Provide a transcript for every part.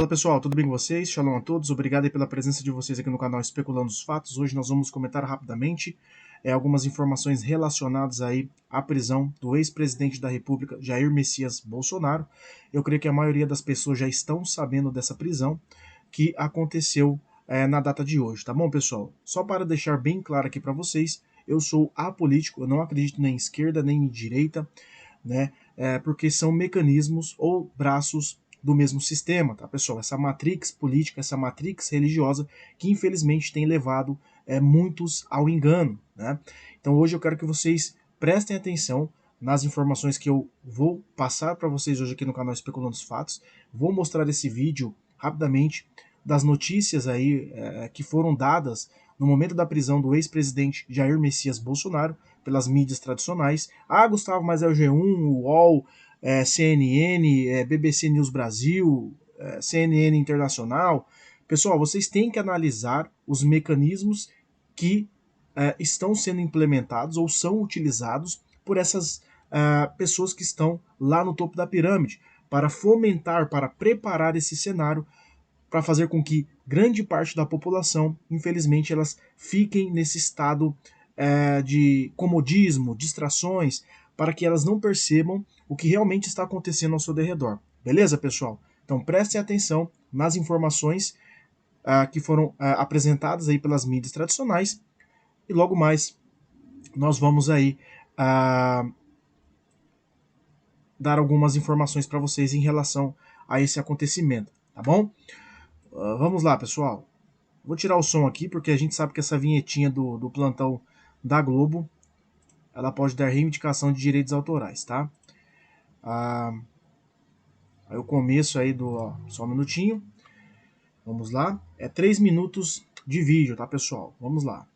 Fala pessoal, tudo bem com vocês? Shalom a todos, obrigado aí pela presença de vocês aqui no canal Especulando os Fatos. Hoje nós vamos comentar rapidamente algumas informações relacionadas aí à prisão do ex-presidente da República, Jair Messias Bolsonaro. Eu creio que a maioria das pessoas já estão sabendo dessa prisão que aconteceu na data de hoje, tá bom pessoal? Só para deixar bem claro aqui para vocês, eu sou apolítico, eu não acredito nem em esquerda nem em direita, né? Porque são mecanismos ou braços do mesmo sistema, tá, pessoal? Essa matrix política, essa matrix religiosa que infelizmente tem levado muitos ao engano, né? Então hoje eu quero que vocês prestem atenção nas informações que eu vou passar para vocês hoje aqui no canal Especulando os Fatos. Vou mostrar esse vídeo rapidamente das notícias aí que foram dadas no momento da prisão do ex-presidente Jair Messias Bolsonaro pelas mídias tradicionais. Ah, Gustavo, mas é o G1, o UOL, CNN, BBC News Brasil, CNN Internacional. Pessoal, vocês têm que analisar os mecanismos que estão sendo implementados ou são utilizados por essas pessoas que estão lá no topo da pirâmide para fomentar, para preparar esse cenário para fazer com que grande parte da população, infelizmente, elas fiquem nesse estado de comodismo, distrações, para que elas não percebam o que realmente está acontecendo ao seu derredor. Beleza, pessoal? Então prestem atenção nas informações que foram apresentadas aí pelas mídias tradicionais e logo mais nós vamos aí dar algumas informações para vocês em relação a esse acontecimento, tá bom? Vamos lá, pessoal. Vou tirar o som aqui porque a gente sabe que essa vinhetinha do plantão da Globo ela pode dar reivindicação de direitos autorais, tá? Aí o começo aí só um minutinho. Vamos lá. É 3 minutos de vídeo, tá, pessoal? Vamos lá.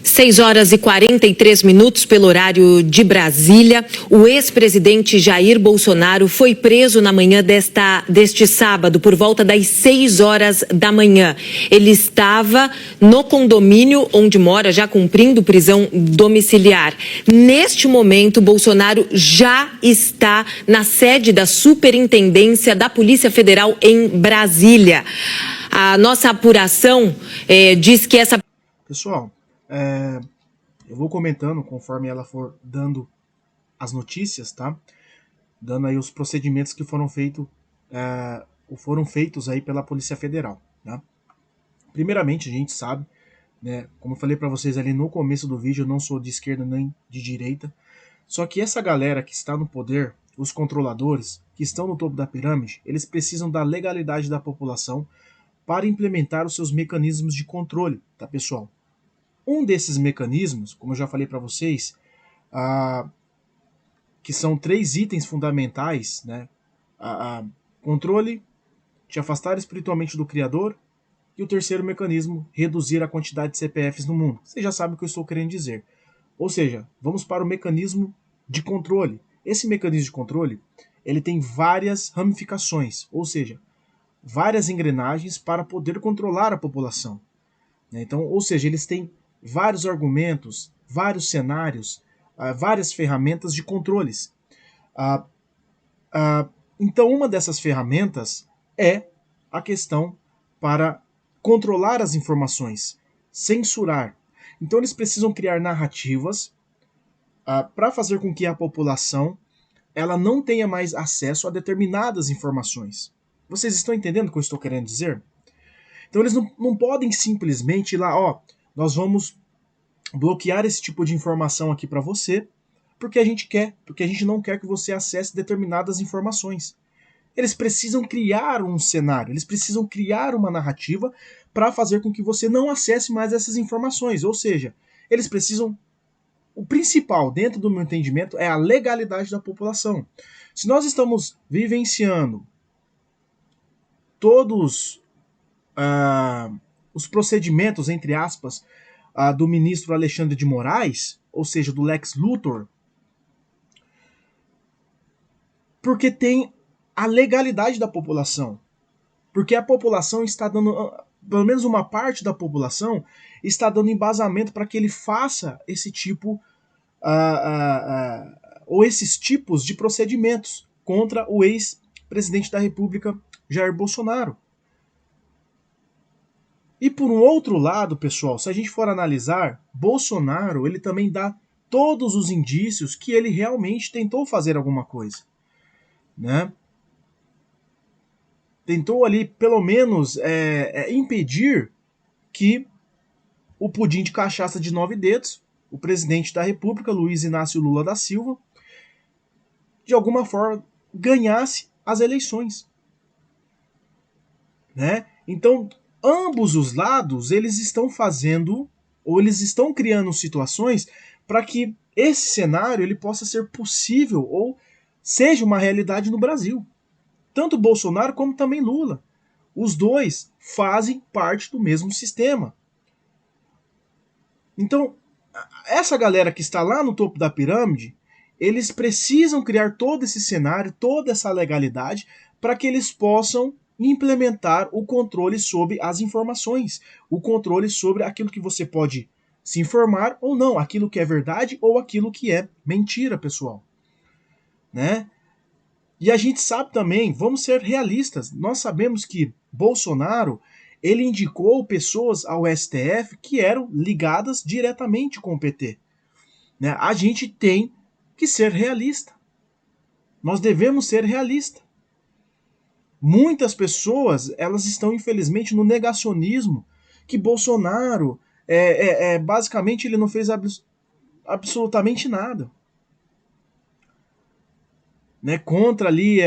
6h43 pelo horário de Brasília. O ex-presidente Jair Bolsonaro foi preso na manhã deste sábado, por volta das 6h da manhã. Ele estava no condomínio onde mora, já cumprindo prisão domiciliar. Neste momento, Bolsonaro já está na sede da Superintendência da Polícia Federal em Brasília. A nossa apuração diz que essa... Pessoal, eu vou comentando conforme ela for dando as notícias, tá? Dando aí os procedimentos que foram feitos aí pela Polícia Federal, né? Primeiramente, a gente sabe, né? Como eu falei para vocês ali no começo do vídeo, eu não sou de esquerda nem de direita. Só que essa galera que está no poder, os controladores, que estão no topo da pirâmide, eles precisam da legalidade da população para implementar os seus mecanismos de controle, tá, pessoal? Um desses mecanismos, como eu já falei para vocês, que são 3 itens fundamentais, né? Controle, te afastar espiritualmente do Criador, e o terceiro mecanismo, reduzir a quantidade de CPFs no mundo. Você já sabe o que eu estou querendo dizer. Ou seja, vamos para o mecanismo de controle. Esse mecanismo de controle, ele tem várias ramificações, ou seja, várias engrenagens para poder controlar a população. Então, ou seja, eles têm vários argumentos, vários cenários, várias ferramentas de controles. Então, uma dessas ferramentas é a questão para controlar as informações, censurar. Então, eles precisam criar narrativas para fazer com que a população ela não tenha mais acesso a determinadas informações. Vocês estão entendendo o que eu estou querendo dizer? Então, eles não podem simplesmente ir lá, nós vamos bloquear esse tipo de informação aqui para você, porque a gente não quer que você acesse determinadas informações. Eles precisam criar um cenário, eles precisam criar uma narrativa para fazer com que você não acesse mais essas informações. Ou seja, eles precisam... O principal, dentro do meu entendimento, é a legalidade da população. Se nós estamos vivenciando todos os procedimentos, entre aspas, do ministro Alexandre de Moraes, ou seja, do Lex Luthor, porque tem a legalidade da população. Porque a população está dando, pelo menos uma parte da população, está dando embasamento para que ele faça esse tipo, ou esses tipos de procedimentos. contra o ex-presidente da República, Jair Bolsonaro. E por um outro lado, pessoal, se a gente for analisar, Bolsonaro, ele também dá todos os indícios que ele realmente tentou fazer alguma coisa, né? Tentou ali, pelo menos, impedir que o pudim de cachaça de 9 dedos, o presidente da República, Luiz Inácio Lula da Silva, de alguma forma ganhasse as eleições, né? Então, ambos os lados, eles estão fazendo, ou eles estão criando situações para que esse cenário ele possa ser possível ou seja uma realidade no Brasil. Tanto Bolsonaro como também Lula. Os dois fazem parte do mesmo sistema. Então, essa galera que está lá no topo da pirâmide, eles precisam criar todo esse cenário, toda essa legalidade, para que eles possam implementar o controle sobre as informações, o controle sobre aquilo que você pode se informar ou não, aquilo que é verdade ou aquilo que é mentira, pessoal. Né? E a gente sabe também, vamos ser realistas, nós sabemos que Bolsonaro, ele indicou pessoas ao STF que eram ligadas diretamente com o PT. Né? A gente tem que ser realista. Nós devemos ser realistas. Muitas pessoas, elas estão infelizmente no negacionismo que Bolsonaro, basicamente ele não fez absolutamente nada. Né, contra ali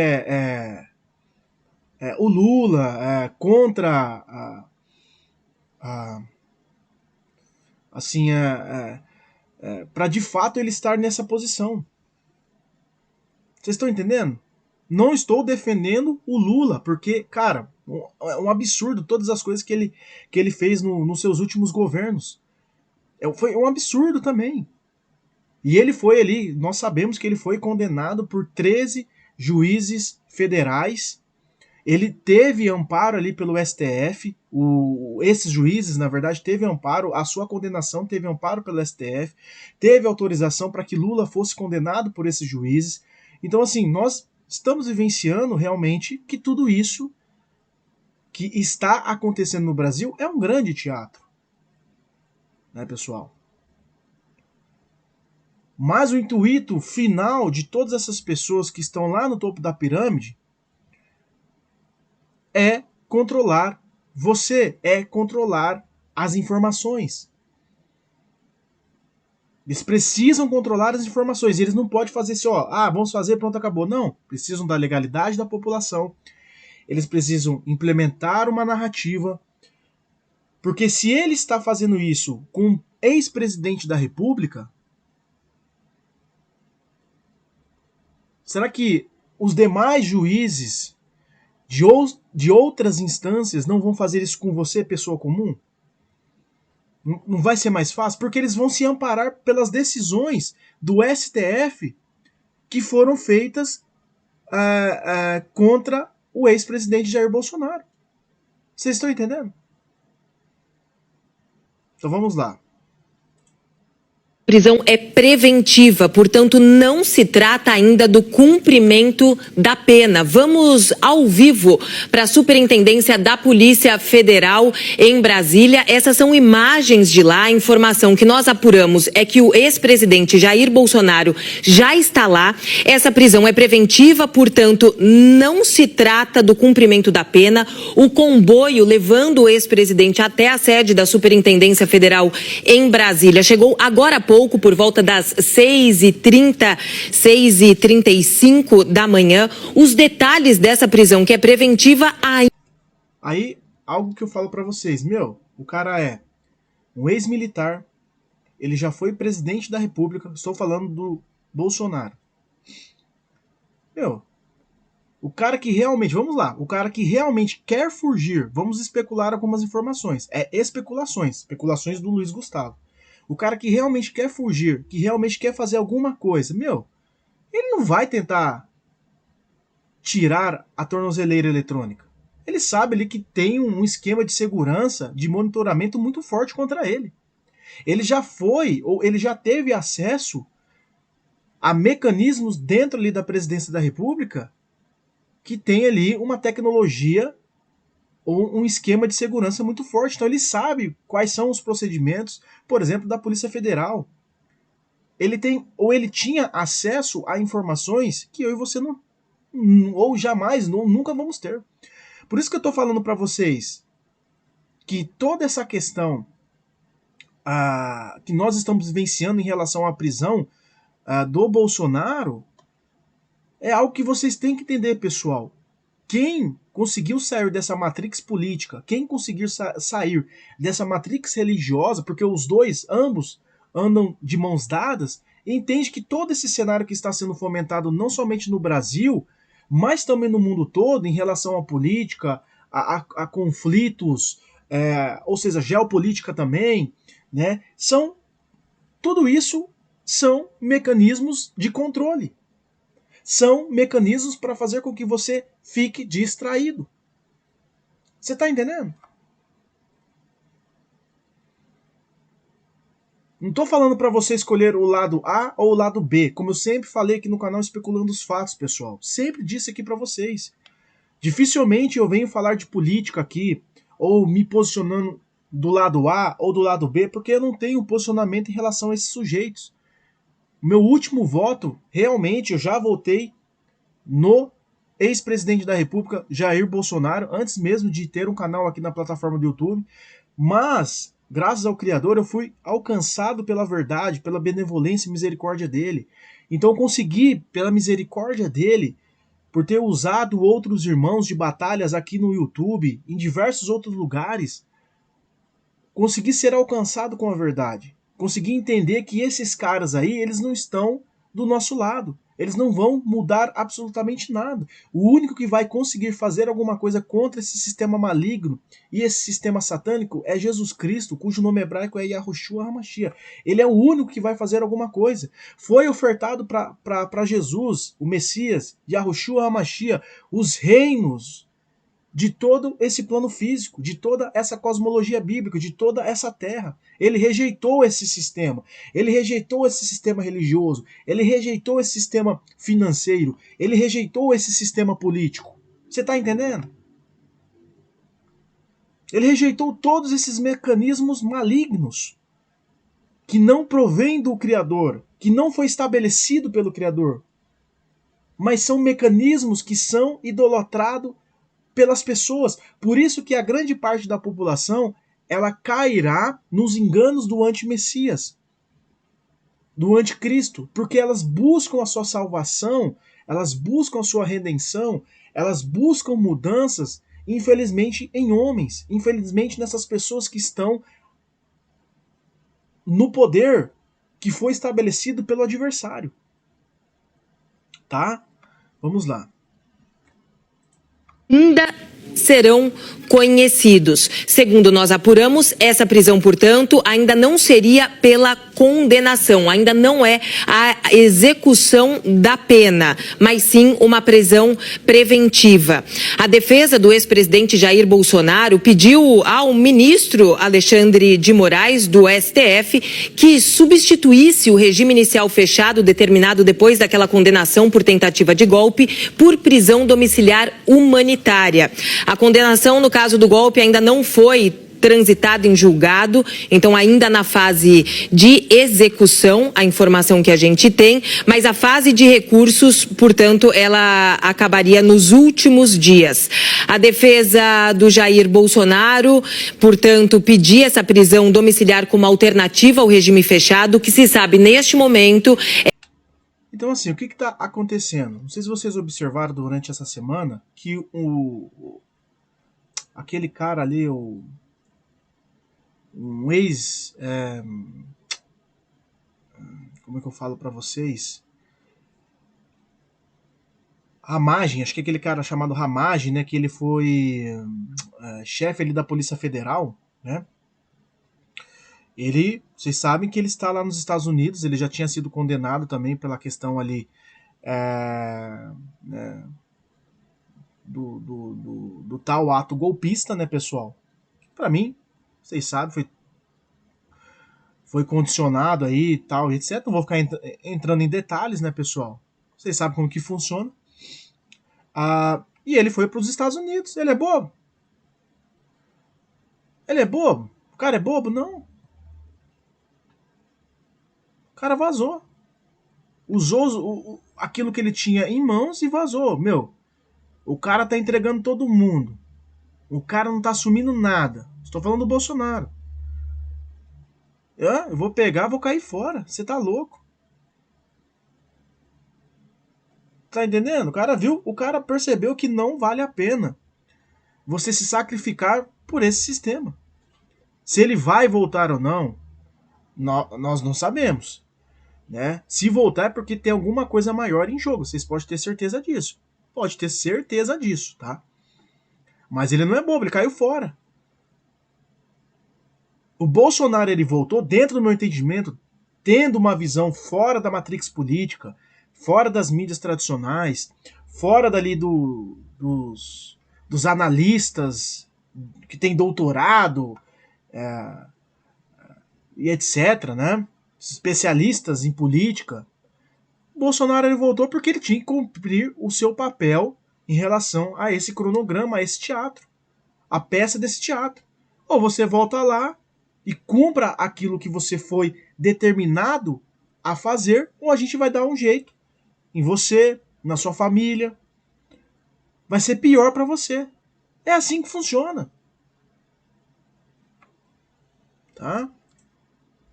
o Lula, contra assim, para de fato ele estar nessa posição. Vocês estão entendendo? Não estou defendendo o Lula, porque, cara, é um absurdo todas as coisas que ele fez nos seus últimos governos. Foi um absurdo também. E ele foi ali, nós sabemos que ele foi condenado por 13 juízes federais. Ele teve amparo ali pelo STF. Esses juízes, na verdade, teve amparo. A sua condenação teve amparo pelo STF. Teve autorização para que Lula fosse condenado por esses juízes. Então, assim, nós estamos vivenciando realmente que tudo isso que está acontecendo no Brasil é um grande teatro. Né, pessoal? Mas o intuito final de todas essas pessoas que estão lá no topo da pirâmide é controlar você, é controlar as informações. Eles precisam controlar as informações. Eles não podem fazer assim, vamos fazer, pronto, acabou. Não, precisam da legalidade da população. Eles precisam implementar uma narrativa. Porque se ele está fazendo isso com um ex-presidente da República, será que os demais juízes de outras instâncias não vão fazer isso com você, pessoa comum? Não vai ser mais fácil? Porque eles vão se amparar pelas decisões do STF que foram feitas contra o ex-presidente Jair Bolsonaro. Vocês estão entendendo? Então vamos lá. Prisão é preventiva, portanto, não se trata ainda do cumprimento da pena. Vamos ao vivo para a Superintendência da Polícia Federal em Brasília. Essas são imagens de lá. A informação que nós apuramos é que o ex-presidente Jair Bolsonaro já está lá. Essa prisão é preventiva, portanto, não se trata do cumprimento da pena. O comboio levando o ex-presidente até a sede da Superintendência Federal em Brasília chegou agora há pouco, por volta das 6h30, 6h35 da manhã. Os detalhes dessa prisão, que é preventiva, Aí, algo que eu falo pra vocês. O cara é um ex-militar, ele já foi presidente da República, estou falando do Bolsonaro. O cara que realmente, vamos lá, o cara que realmente quer fugir, vamos especular algumas informações. Especulações do Luiz Gustavo. O cara que realmente quer fugir, que realmente quer fazer alguma coisa, ele não vai tentar tirar a tornozeleira eletrônica. Ele sabe ali que tem um esquema de segurança, de monitoramento muito forte contra ele. Ele já foi, ou ele já teve acesso há mecanismos dentro ali da presidência da República que tem ali uma tecnologia ou um esquema de segurança muito forte. Então ele sabe quais são os procedimentos, por exemplo, da Polícia Federal. Ele tem ou ele tinha acesso a informações que eu e você não, ou jamais, nunca vamos ter. Por isso que eu estou falando para vocês que toda essa questão que nós estamos vivenciando em relação à prisão do Bolsonaro é algo que vocês têm que entender, pessoal. Quem conseguiu sair dessa matrix política, quem conseguir sair dessa matrix religiosa, porque os dois, ambos, andam de mãos dadas, entende que todo esse cenário que está sendo fomentado não somente no Brasil, mas também no mundo todo, em relação à política, a conflitos, ou seja, geopolítica também, né? Tudo isso são mecanismos de controle. São mecanismos para fazer com que você fique distraído. Você está entendendo? Não estou falando para você escolher o lado A ou o lado B, como eu sempre falei aqui no canal Especulando os Fatos, pessoal. Sempre disse aqui para vocês. Dificilmente eu venho falar de política aqui, ou me posicionando do lado A ou do lado B, porque eu não tenho posicionamento em relação a esses sujeitos. Meu último voto, realmente, eu já votei no ex-presidente da República, Jair Bolsonaro, antes mesmo de ter um canal aqui na plataforma do YouTube, mas, graças ao Criador, eu fui alcançado pela verdade, pela benevolência e misericórdia dele. Então eu consegui, pela misericórdia dele, por ter usado outros irmãos de batalhas aqui no YouTube, em diversos outros lugares, consegui ser alcançado com a verdade. Consegui entender que esses caras aí, eles não estão do nosso lado. Eles não vão mudar absolutamente nada. O único que vai conseguir fazer alguma coisa contra esse sistema maligno e esse sistema satânico é Jesus Cristo, cujo nome hebraico é Yahushua HaMashiach. Ele é o único que vai fazer alguma coisa. Foi ofertado para Jesus, o Messias, Yahushua HaMashiach, os reinos de todo esse plano físico, de toda essa cosmologia bíblica, de toda essa terra. Ele rejeitou esse sistema, ele rejeitou esse sistema religioso, ele rejeitou esse sistema financeiro, ele rejeitou esse sistema político. Você está entendendo? Ele rejeitou todos esses mecanismos malignos que não provêm do Criador, que não foi estabelecido pelo Criador, mas são mecanismos que são idolatrados pelas pessoas. Por isso que a grande parte da população ela cairá nos enganos do anti-messias, do anticristo, porque elas buscam a sua salvação, elas buscam a sua redenção, elas buscam mudanças, infelizmente, em homens, infelizmente nessas pessoas que estão no poder que foi estabelecido pelo adversário. Tá? Vamos lá. Ainda serão conhecidos. Segundo nós apuramos, essa prisão, portanto, ainda não seria pela condenação, ainda não é a execução da pena, mas sim uma prisão preventiva. A defesa do ex-presidente Jair Bolsonaro pediu ao ministro Alexandre de Moraes, do STF, que substituísse o regime inicial fechado determinado depois daquela condenação por tentativa de golpe por prisão domiciliar humanitária. A condenação no caso do golpe ainda não foi transitada em julgado, então ainda na fase de execução, a informação que a gente tem, mas a fase de recursos, portanto, ela acabaria nos últimos dias. A defesa do Jair Bolsonaro, portanto, pedia essa prisão domiciliar como alternativa ao regime fechado, que se sabe neste momento... Então, assim, o que está acontecendo? Não sei se vocês observaram durante essa semana que aquele cara ali, um ex... como é que eu falo para vocês? Ramagem, acho que aquele cara chamado Ramagem, né, que ele foi chefe ali da Polícia Federal, né? Vocês sabem que ele está lá nos Estados Unidos, ele já tinha sido condenado também pela questão ali do tal ato golpista, né, pessoal? Para mim, vocês sabem, foi condicionado aí e tal, etc. Não vou ficar entrando em detalhes, né, pessoal? Vocês sabem como que funciona. E ele foi para os Estados Unidos. Ele é bobo? Ele é bobo? O cara é bobo? Não. O cara vazou. Usou aquilo que ele tinha em mãos e vazou. Meu, o cara tá entregando todo mundo. O cara não tá assumindo nada. Estou falando do Bolsonaro. Eu vou pegar, vou cair fora. Você tá louco. Tá entendendo? O cara viu, o cara percebeu que não vale a pena você se sacrificar por esse sistema. Se ele vai voltar ou não, nós não sabemos. Né? Se voltar é porque tem alguma coisa maior em jogo. Vocês podem ter certeza disso. Pode ter certeza disso, tá? Mas ele não é bobo, ele caiu fora. O Bolsonaro, ele voltou, dentro do meu entendimento, tendo uma visão fora da matrix política, fora das mídias tradicionais, fora dali dos analistas que tem doutorado e etc, né? Especialistas em política. O Bolsonaro, ele voltou porque ele tinha que cumprir o seu papel em relação a esse cronograma, a esse teatro, a peça desse teatro. Ou você volta lá e cumpra aquilo que você foi determinado a fazer, ou a gente vai dar um jeito em você, na sua família. Vai ser pior para você. É assim que funciona. Tá?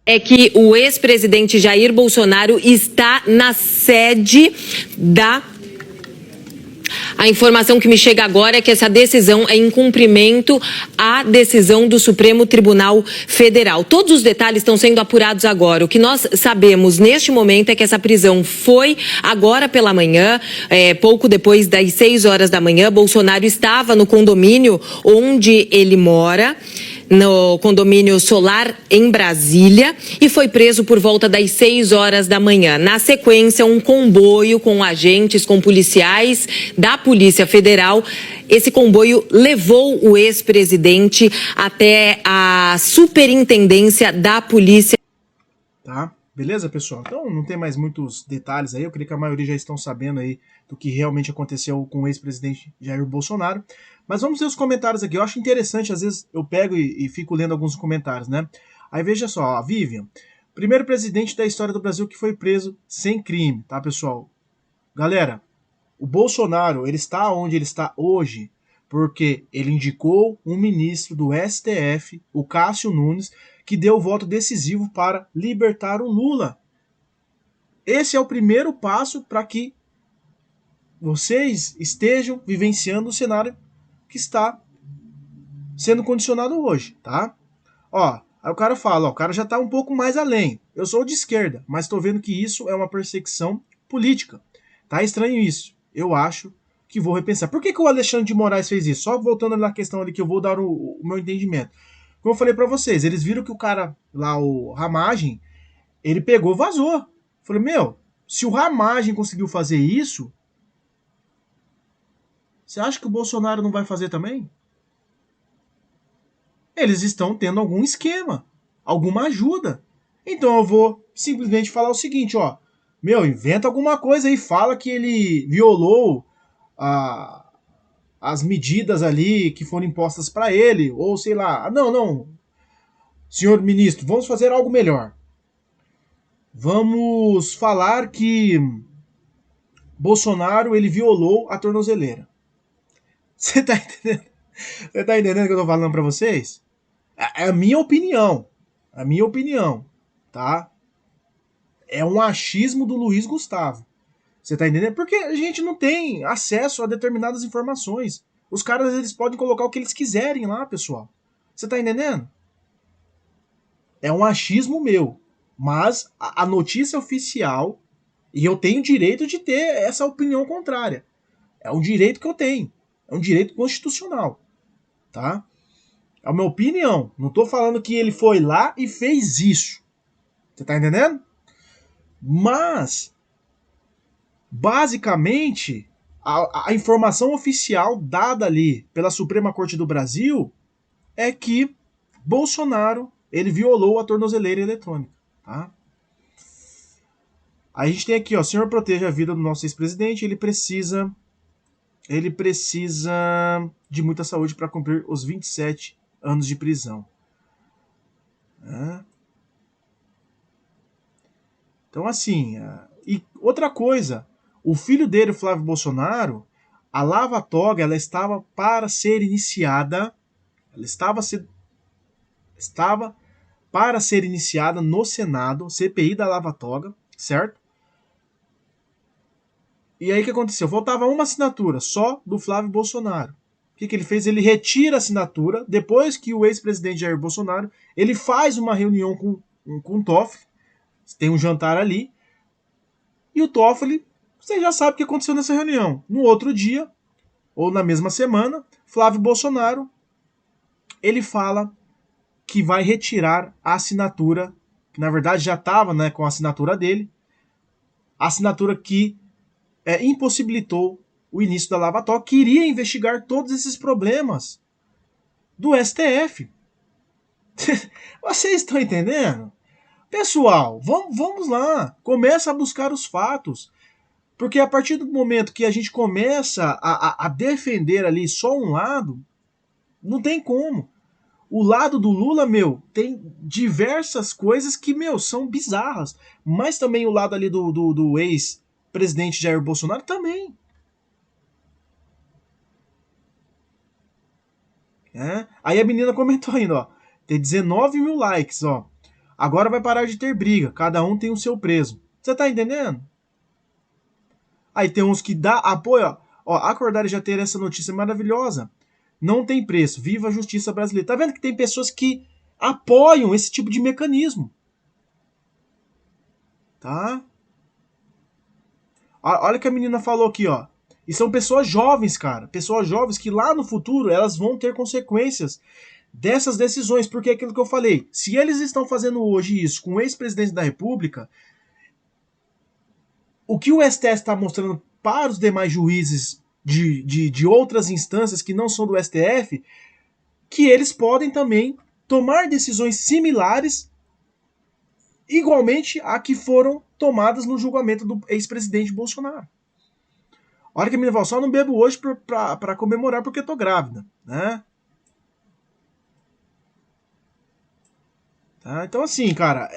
É que o ex-presidente Jair Bolsonaro está na sede da... A informação que me chega agora é que essa decisão é em cumprimento à decisão do Supremo Tribunal Federal. Todos os detalhes estão sendo apurados agora. O que nós sabemos neste momento é que essa prisão foi agora pela manhã, pouco depois das 6 horas da manhã. Bolsonaro estava no condomínio onde ele mora, no condomínio Solar, em Brasília, e foi preso por volta das 6 horas da manhã. Na sequência, um comboio com agentes, com policiais da Polícia Federal. Esse comboio levou o ex-presidente até a superintendência da Polícia. Tá? Beleza, pessoal? Então não tem mais muitos detalhes aí. Eu creio que a maioria já estão sabendo aí do que realmente aconteceu com o ex-presidente Jair Bolsonaro. Mas vamos ver os comentários aqui. Eu acho interessante, às vezes eu pego e fico lendo alguns comentários, né? Aí veja só, a Vivian. Primeiro presidente da história do Brasil que foi preso sem crime, tá, pessoal? Galera, o Bolsonaro, ele está onde ele está hoje porque ele indicou um ministro do STF, o Cássio Nunes, que deu o voto decisivo para libertar o Lula. Esse é o primeiro passo para que vocês estejam vivenciando o cenário que está sendo condicionado hoje, tá? Ó, aí o cara fala, ó, o cara já tá um pouco mais além. Eu sou de esquerda, mas tô vendo que isso é uma perseguição política. Tá estranho isso. Eu acho que vou repensar. Por que o Alexandre de Moraes fez isso? Só voltando na questão ali que eu vou dar o meu entendimento. Como eu falei pra vocês, eles viram que o cara lá, o Ramagem, ele pegou e vazou. Falei, meu, se o Ramagem conseguiu fazer isso, você acha que o Bolsonaro não vai fazer também? Eles estão tendo algum esquema, alguma ajuda. Então eu vou simplesmente falar o seguinte, ó. Meu, inventa alguma coisa aí, fala que ele violou as medidas ali que foram impostas para ele, ou sei lá. Não, senhor ministro, vamos fazer algo melhor. Vamos falar que Bolsonaro, ele violou a tornozeleira. Você tá entendendo? Você tá entendendo o que eu tô falando pra vocês? É a minha opinião. A minha opinião, tá? É um achismo do Luiz Gustavo. Você tá entendendo? Porque a gente não tem acesso a determinadas informações. Os caras, eles podem colocar o que eles quiserem lá, pessoal. Você tá entendendo? É um achismo meu. Mas a notícia oficial, e eu tenho direito de ter essa opinião contrária. É um direito que eu tenho. É um direito constitucional. Tá? É a minha opinião. Não tô falando que ele foi lá e fez isso. Você tá entendendo? Mas, basicamente, a informação oficial dada ali pela Suprema Corte do Brasil é que Bolsonaro ele violou a tornozeleira eletrônica, tá? Aí a gente tem aqui, ó, o senhor proteja a vida do nosso ex-presidente, ele precisa de muita saúde para cumprir os 27 anos de prisão. Então, assim, e outra coisa, o filho dele, o Flávio Bolsonaro, a Lava Toga, ela estava para ser iniciada, estava para ser iniciada no Senado, CPI da Lava Toga, certo? E aí o que aconteceu? Faltava uma assinatura só do Flávio Bolsonaro. O que ele fez? Ele retira a assinatura, depois que o ex-presidente Jair Bolsonaro, ele faz uma reunião com o Toffoli, tem um jantar ali, e o Toffoli, você já sabe o que aconteceu nessa reunião. No outro dia, ou na mesma semana, Flávio Bolsonaro, ele fala que vai retirar a assinatura, que na verdade já estava, né, com a assinatura dele, a assinatura que impossibilitou o início da Lava Toga, que iria investigar todos esses problemas do STF. Vocês estão entendendo? Pessoal, vamos lá, começa a buscar os fatos. Porque a partir do momento que a gente começa a defender ali só um lado, não tem como. O lado do Lula, meu, tem diversas coisas que, meu, são bizarras. Mas também o lado ali do ex-presidente Jair Bolsonaro também. Aí a menina comentou ainda, ó. Tem 19 mil likes, ó. Agora vai parar de ter briga. Cada um tem o seu preso. Você tá entendendo? Aí tem uns que dá apoio, ó. Acordaram já ter essa notícia maravilhosa. Não tem preço. Viva a justiça brasileira. Tá vendo que tem pessoas que apoiam esse tipo de mecanismo? Tá? Olha o que a menina falou aqui, ó. E são pessoas jovens, cara. Pessoas jovens que lá no futuro elas vão ter consequências dessas decisões. Porque é aquilo que eu falei. Se eles estão fazendo hoje isso com o ex-presidente da República, o que o STF está mostrando para os demais juízes de outras instâncias que não são do STF, que eles podem também tomar decisões similares, igualmente a que foram tomadas no julgamento do ex-presidente Bolsonaro. Olha que a menina falou, só não bebo hoje para comemorar porque tô grávida, né? Tá? Então, assim, cara,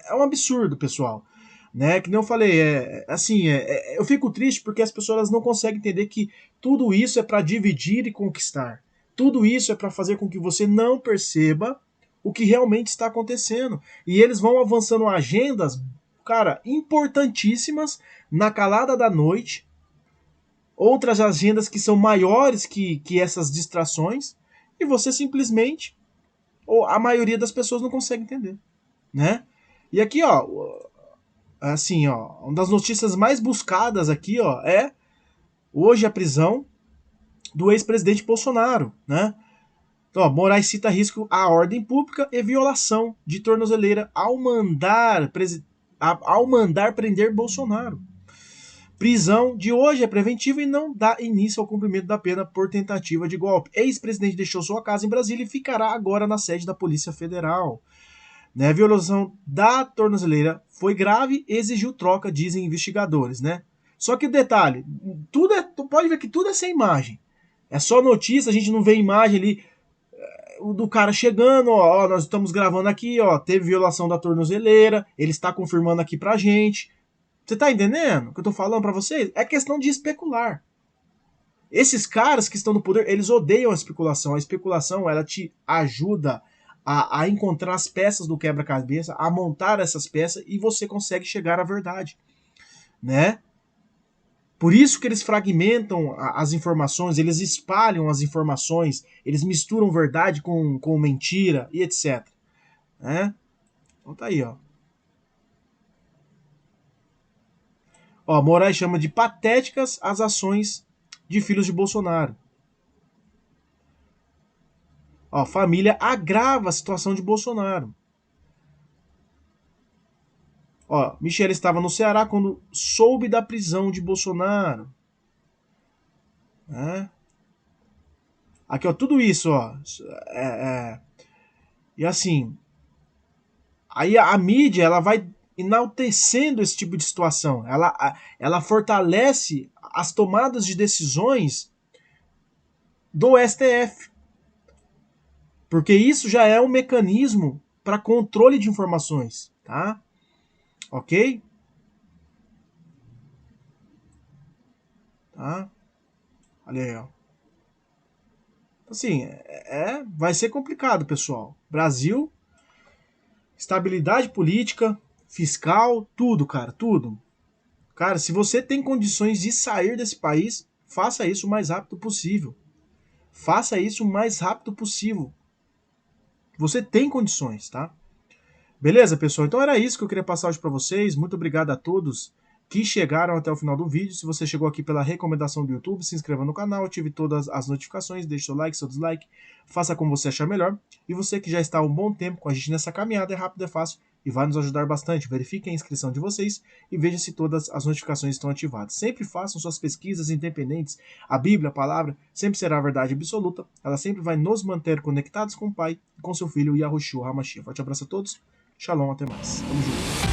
é um absurdo, pessoal. Né? Que nem eu falei, eu fico triste porque as pessoas não conseguem entender que tudo isso é para dividir e conquistar. Tudo isso é para fazer com que você não perceba o que realmente está acontecendo. E eles vão avançando agendas, cara, importantíssimas na calada da noite. Outras agendas que são maiores que essas distrações. E você simplesmente, ou a maioria das pessoas não consegue entender, né? E aqui, ó, assim, ó, uma das notícias mais buscadas aqui, ó, é hoje a prisão do ex-presidente Bolsonaro, né? Então, ó, Moraes cita risco à ordem pública e violação de tornozeleira ao mandar prender Bolsonaro. Prisão de hoje é preventiva e não dá início ao cumprimento da pena por tentativa de golpe. Ex-presidente deixou sua casa em Brasília e ficará agora na sede da Polícia Federal. Né, a violação da tornozeleira foi grave e exigiu troca, dizem investigadores, né? Só que o detalhe, tu pode ver que tudo é sem imagem. É só notícia, a gente não vê imagem ali do cara chegando, ó, nós estamos gravando aqui, ó, teve violação da tornozeleira, ele está confirmando aqui pra gente. Você tá entendendo o que eu tô falando pra vocês? É questão de especular. Esses caras que estão no poder, eles odeiam a especulação. A especulação, ela te ajuda a encontrar as peças do quebra-cabeça, a montar essas peças e você consegue chegar à verdade, né? Por isso que eles fragmentam as informações, eles espalham as informações, eles misturam verdade com mentira e etc. Né? Então tá aí, ó. Ó, Moraes chama de patéticas as ações de filhos de Bolsonaro. Ó, família agrava a situação de Bolsonaro. Ó, Michele estava no Ceará quando soube da prisão de Bolsonaro. Né? Aqui, ó, tudo isso, ó. E assim, Aí a mídia, ela vai enaltecendo esse tipo de situação. Ela fortalece as tomadas de decisões do STF. Porque isso já é um mecanismo para controle de informações, tá? Ok? Tá? Olha aí, ó. Assim, vai ser complicado, pessoal. Brasil, estabilidade política, fiscal, tudo, cara, tudo. Cara, se você tem condições de sair desse país, faça isso o mais rápido possível. Faça isso o mais rápido possível. Você tem condições, tá? Beleza, pessoal? Então era isso que eu queria passar hoje para vocês. Muito obrigado a todos que chegaram até o final do vídeo. Se você chegou aqui pela recomendação do YouTube, se inscreva no canal, ative todas as notificações, deixe seu like, seu dislike, faça como você achar melhor. E você que já está há um bom tempo com a gente nessa caminhada, é rápido, é fácil e vai nos ajudar bastante. Verifique a inscrição de vocês e veja se todas as notificações estão ativadas. Sempre façam suas pesquisas independentes. A Bíblia, a palavra, sempre será a verdade absoluta. Ela sempre vai nos manter conectados com o Pai e com seu Filho Yahushua HaMashiach. Forte abraço a todos. Shalom, até mais. Tamo junto.